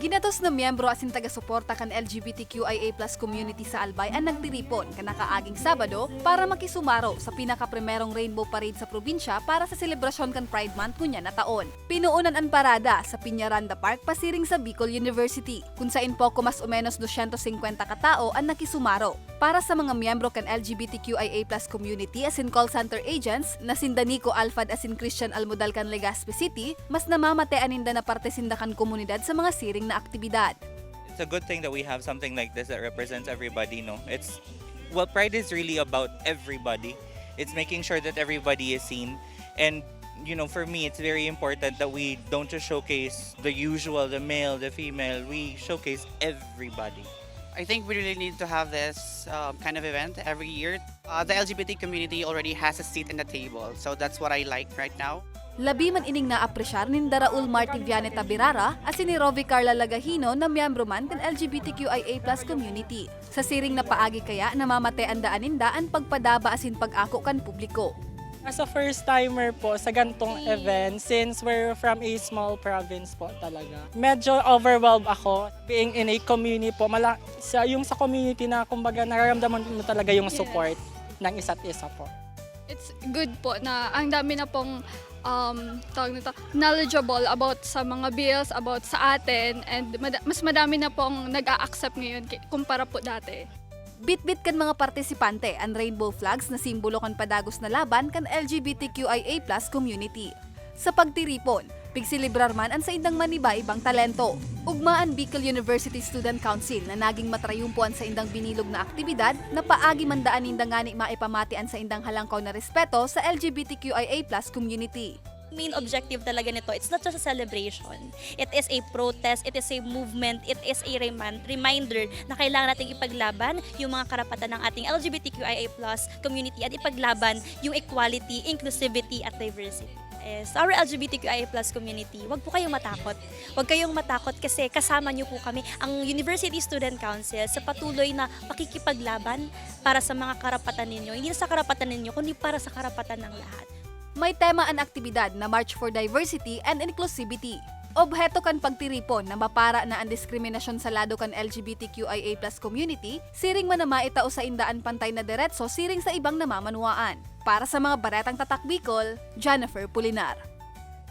Ginatos na miyembro asin taga-suporta kan LGBTQIA+ community sa Albay ang nagtiripon kanakaaging Sabado para makisumaro sa pinaka-primerong Rainbow Parade sa probinsya para sa selebrasyon kan Pride Month kunya na taon. Pinuunan ang parada sa Piñaranda Park pasiring sa Bicol University, kung saan poko mas o menos 250 katao ang nakisumaro. Para sa mga miyembro kan LGBTQIA+ community asin call center agents na sinda Nico Alfad asin Christian Almodal kan Legazpi City, mas namamatean ninda na parte sinda kan komunidad sa mga siring na aktibidad. It's a good thing that we have something like this that represents everybody, no? Pride is really about everybody. It's making sure that everybody is seen. And, for me, it's very important that we don't just showcase the usual, the male, the female. We showcase everybody. I think we really need to have this kind of event every year. The LGBT community already has a seat in the table, so that's what I like right now. Labi man ining naapresyar ni Raul Marti Vianeta Birara asin ni Rovi Carla Lagahino na miyembro man kan LGBTQIA+ community. Sa siring na paagi kaya namamatean daaninda ang pagpadaba asin pag-ako kan publiko. As a first-timer po sa gantong event, since we're from a small province po talaga, medyo overwhelmed ako being in a community po. Yung sa community na kumbaga nararamdaman mo talaga yung support ng isa't isa po. It's good po na ang dami na pong knowledgeable about sa mga bills, about sa atin, and mas madami na pong nag-a-accept ngayon kumpara po dati. Bit-bit kan mga partisipante ang rainbow flags na simbolo kan padagos na laban kan LGBTQIA+ community. Sa pagtiripon, pigsilibrar man ang sa indang maniba-ibang talento. Ugmaan Bicol University Student Council na naging matrayumpuan sa indang binilog na aktibidad na paagi mandaan indang ngani maipamatian sa indang halangkaw na respeto sa LGBTQIA+ community. Main objective talaga nito, it's not just a celebration. It is a protest, it is a movement, it is a reminder na kailangan nating ipaglaban yung mga karapatan ng ating LGBTQIA+ community at ipaglaban yung equality, inclusivity at diversity. Sa our LGBTQIA+ community, wag po kayong matakot. Wag kayong matakot kasi kasama niyo po kami, ang University Student Council, sa patuloy na pakikipaglaban para sa mga karapatan ninyo. Hindi na sa karapatan ninyo, kundi para sa karapatan ng lahat. May tema ang aktibidad na March for Diversity and Inclusivity. Obheto kan pagtiripon na mapara na ang diskriminasyon sa lado kan LGBTQIA+ community, siring man na maitao sa indaan pantay na diretso siring sa ibang namamanuaan. Para sa mga Baretang Tatak Bicol, Jennifer Pulinar.